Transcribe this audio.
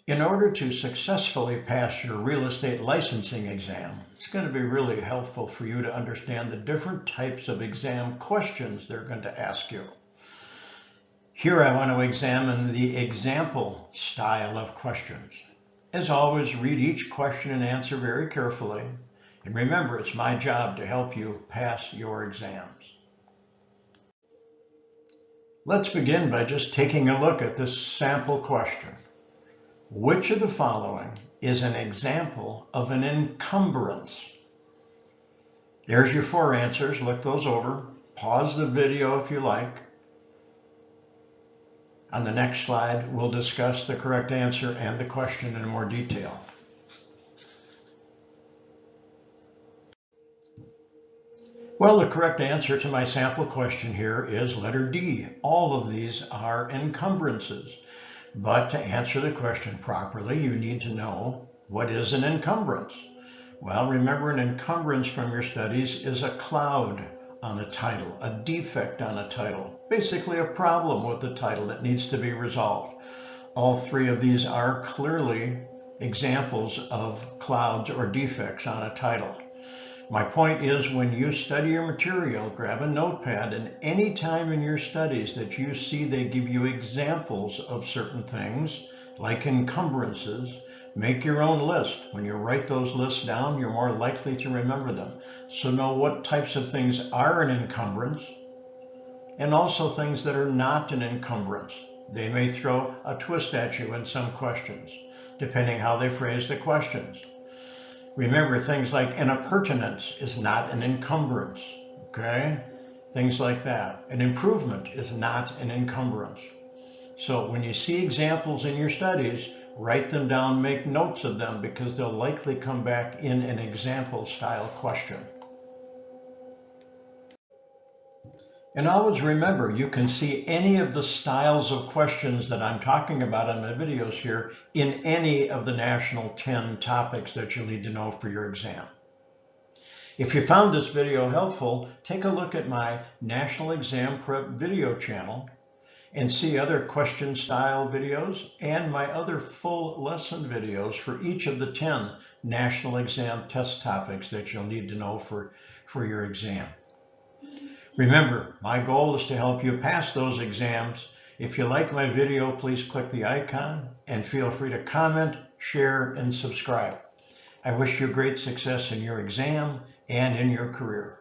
In order to successfully pass your real estate licensing exam, it's going to be really helpful for you to understand the different types of exam questions they're going to ask you. Here I want to examine the example style of questions. As always, read each question and answer very carefully. And remember, it's my job to help you pass your exams. Let's begin by just taking a look at this sample question. Which of the following is an example of an encumbrance? There's your four answers. Look those over. Pause the video if you like. On the next slide, we'll discuss the correct answer and the question in more detail. Well, the correct answer to my sample question here is letter D. All of these are encumbrances. But to answer the question properly, you need to know what is an encumbrance. Well, remember, an encumbrance from your studies is a cloud on a title, a defect on a title, basically a problem with the title that needs to be resolved. All three of these are clearly examples of clouds or defects on a title. My point is, when you study your material, grab a notepad, and any time in your studies that you see they give you examples of certain things, like encumbrances, make your own list. When you write those lists down, you're more likely to remember them. So know what types of things are an encumbrance, and also things that are not an encumbrance. They may throw a twist at you in some questions, depending how they phrase the questions. Remember, things like an appurtenance is not an encumbrance, okay? Things like that. An improvement is not an encumbrance. So when you see examples in your studies, write them down, make notes of them, because they'll likely come back in an example style question. And always remember, you can see any of the styles of questions that I'm talking about in my videos here in any of the national 10 topics that you'll need to know for your exam. If you found this video helpful, take a look at my National Exam Prep video channel and see other question style videos and my other full lesson videos for each of the 10 national exam test topics that you'll need to know for your exam. Remember, my goal is to help you pass those exams. If you like my video, please click the icon and feel free to comment, share, and subscribe. I wish you great success in your exam and in your career.